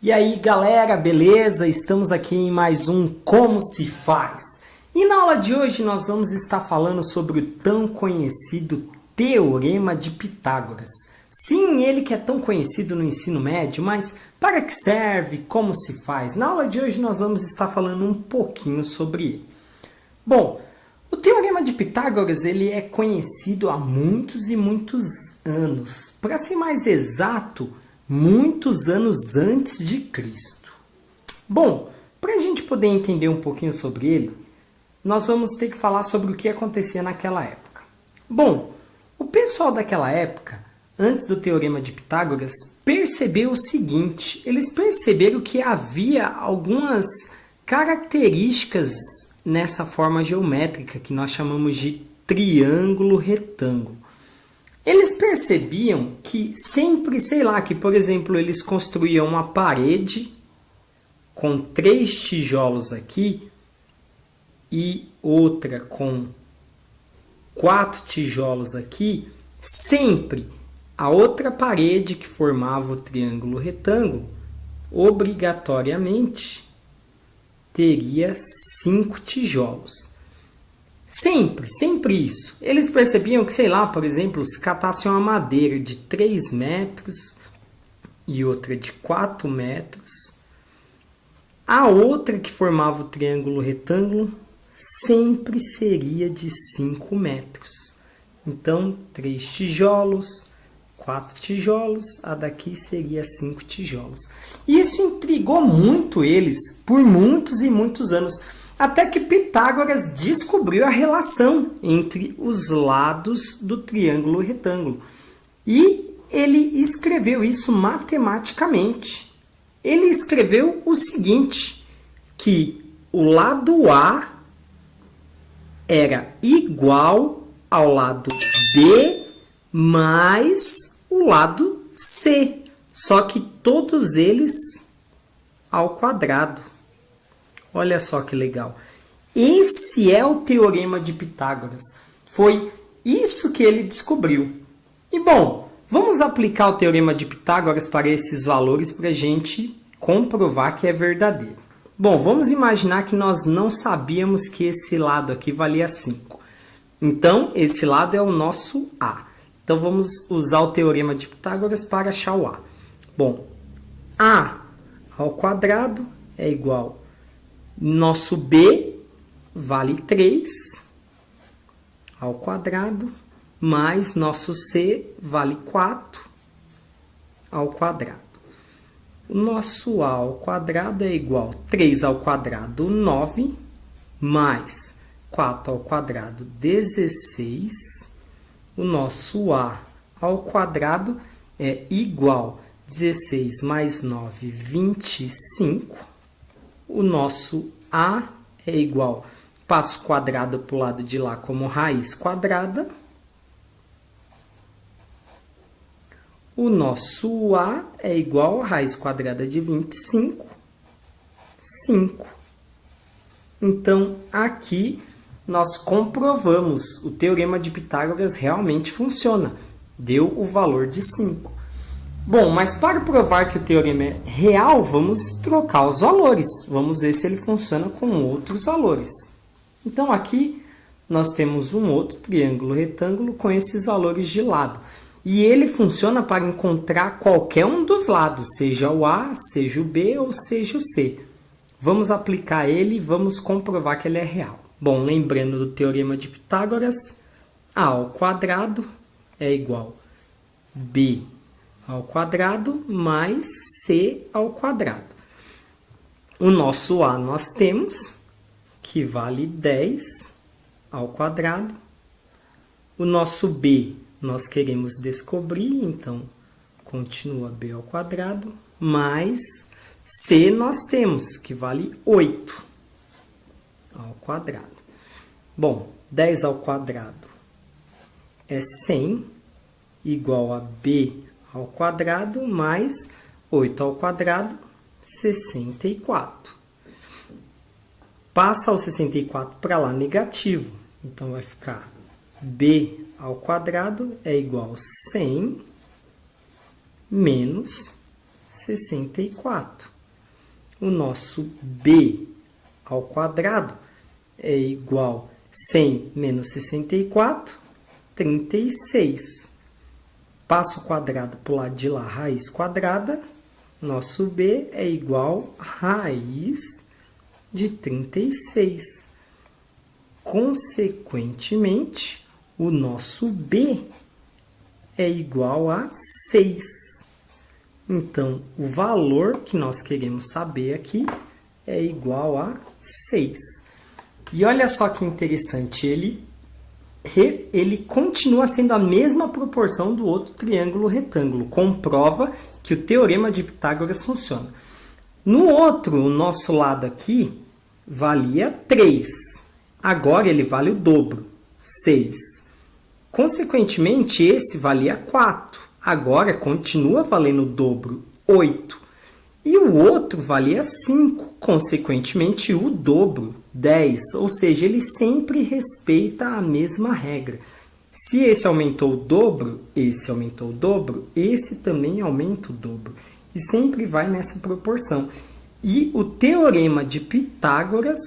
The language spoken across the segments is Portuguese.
E aí galera, beleza? Estamos aqui em mais um Como se faz? E na aula de hoje nós vamos estar falando sobre o tão conhecido Teorema de Pitágoras. Sim, ele que é tão conhecido no ensino médio, mas para que serve? Como se faz? Na aula de hoje nós vamos estar falando um pouquinho sobre ele. Bom, o Teorema de Pitágoras ele é conhecido há muitos e muitos anos. Para ser mais exato, muitos anos antes de Cristo. Bom, para a gente poder entender um pouquinho sobre ele, nós vamos ter que falar sobre o que acontecia naquela época. Bom, o pessoal daquela época, antes do Teorema de Pitágoras, percebeu o seguinte: eles perceberam que havia algumas características nessa forma geométrica que nós chamamos de triângulo retângulo. Eles percebiam que sempre, que por exemplo, eles construíam uma parede com 3 tijolos aqui e outra com 4 tijolos aqui, sempre a outra parede que formava o triângulo retângulo, obrigatoriamente, teria 5 tijolos. Sempre isso. Eles percebiam que, por exemplo, se catassem uma madeira de 3 metros e outra de 4 metros, a outra que formava o triângulo retângulo sempre seria de 5 metros. Então, 3 tijolos, 4 tijolos, a daqui seria 5 tijolos. Isso intrigou muito eles por muitos e muitos anos, até que Pitágoras descobriu a relação entre os lados do triângulo retângulo. E ele escreveu isso matematicamente. Ele escreveu o seguinte, que o lado A era igual ao lado B mais o lado C, só que todos eles ao quadrado. Olha só que legal. Esse é o Teorema de Pitágoras. Foi isso que ele descobriu. E bom, vamos aplicar o Teorema de Pitágoras para esses valores para a gente comprovar que é verdadeiro. Bom, vamos imaginar que nós não sabíamos que esse lado aqui valia 5. Então, esse lado é o nosso A. Então, vamos usar o Teorema de Pitágoras para achar o A. Bom, A ao quadrado é igual nosso B vale 3 ao quadrado, mais nosso C vale 4 ao quadrado. O nosso A ao quadrado é igual a 3 ao quadrado, 9, mais 4 ao quadrado, 16. O nosso A ao quadrado é igual a 16 mais 9, 25. O nosso A é igual, passo quadrado para o lado de lá como raiz quadrada. O nosso A é igual a raiz quadrada de 25, 5. Então, aqui nós comprovamos o Teorema de Pitágoras realmente funciona. Deu o valor de 5. Bom, mas para provar que o teorema é real, vamos trocar os valores. Vamos ver se ele funciona com outros valores. Então, aqui nós temos um outro triângulo retângulo com esses valores de lado. E ele funciona para encontrar qualquer um dos lados, seja o A, seja o B ou seja o C. Vamos aplicar ele e vamos comprovar que ele é real. Bom, lembrando do Teorema de Pitágoras, A ao quadrado é igual a B ao quadrado mais C ao quadrado. O nosso A nós temos, que vale 10 ao quadrado. O nosso B nós queremos descobrir, então continua B ao quadrado, mais C nós temos, que vale 8 ao quadrado. Bom, 10 ao quadrado é 100, igual a B ao quadrado mais 8 ao quadrado, 64. Passa o 64 para lá negativo, então vai ficar B ao quadrado é igual a 100 menos 64. O nosso b ao quadrado é igual a 100 menos 64, 36. Passo o quadrado para o lado de lá, raiz quadrada. Nosso b é igual a raiz de 36. Consequentemente, o nosso b é igual a 6. Então, o valor que nós queremos saber aqui é igual a 6. E olha só que interessante, ele continua sendo a mesma proporção do outro triângulo retângulo. Comprova que o teorema de Pitágoras funciona. No outro, o nosso lado aqui, valia 3. Agora ele vale o dobro, 6. Consequentemente, esse valia 4. Agora continua valendo o dobro, 8. E o outro valia 5. Consequentemente, o dobro, 10. Ou seja, ele sempre respeita a mesma regra. Se esse aumentou o dobro, esse aumentou o dobro, esse também aumenta o dobro. E sempre vai nessa proporção. E o teorema de Pitágoras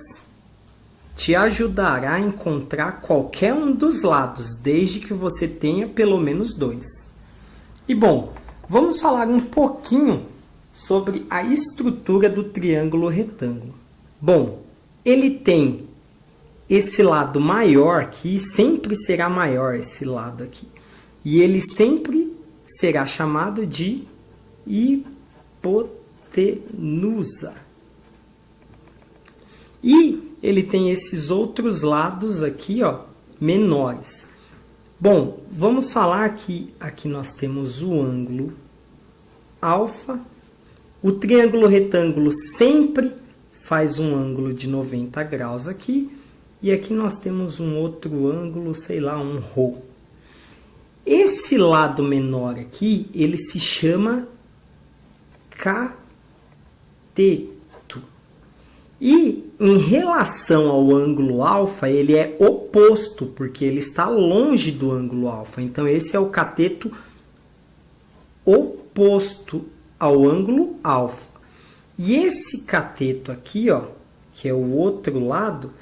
te ajudará a encontrar qualquer um dos lados, desde que você tenha pelo menos 2. E bom, vamos falar um pouquinho sobre a estrutura do triângulo retângulo. Bom, ele tem esse lado maior aqui, sempre será maior esse lado aqui. E ele sempre será chamado de hipotenusa. E ele tem esses outros lados aqui, ó, menores. Bom, vamos falar que aqui nós temos o ângulo alfa. O triângulo retângulo sempre faz um ângulo de 90 graus aqui. E aqui nós temos um outro ângulo, sei lá, um ρ. Esse lado menor aqui, ele se chama cateto. E em relação ao ângulo alfa, ele é oposto, porque ele está longe do ângulo alfa. Então, esse é o cateto oposto ao ângulo alfa. E esse cateto aqui, ó, que é o outro lado,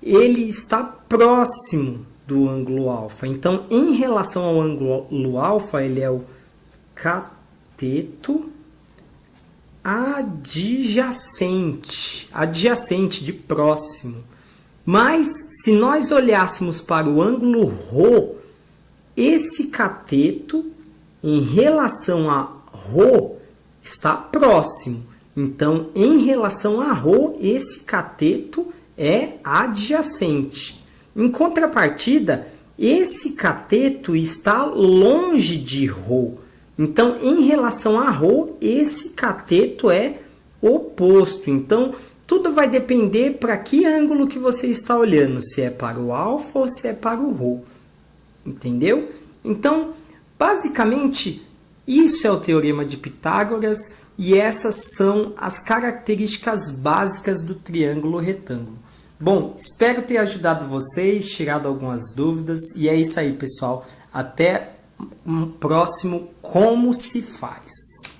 ele está próximo do ângulo alfa. Então, em relação ao ângulo alfa, ele é o cateto adjacente de próximo. Mas, se nós olhássemos para o ângulo ρ, esse cateto, em relação a ρ, está próximo. Então, em relação a ρ, esse cateto é adjacente. Em contrapartida, esse cateto está longe de ρ. Então, em relação a ρ, esse cateto é oposto. Então, tudo vai depender para que ângulo que você está olhando, se é para o alfa ou se é para o ρ. Entendeu? Então, basicamente, isso é o teorema de Pitágoras e essas são as características básicas do triângulo retângulo. Bom, espero ter ajudado vocês, tirado algumas dúvidas e é isso aí, pessoal. Até um próximo Como se Faz.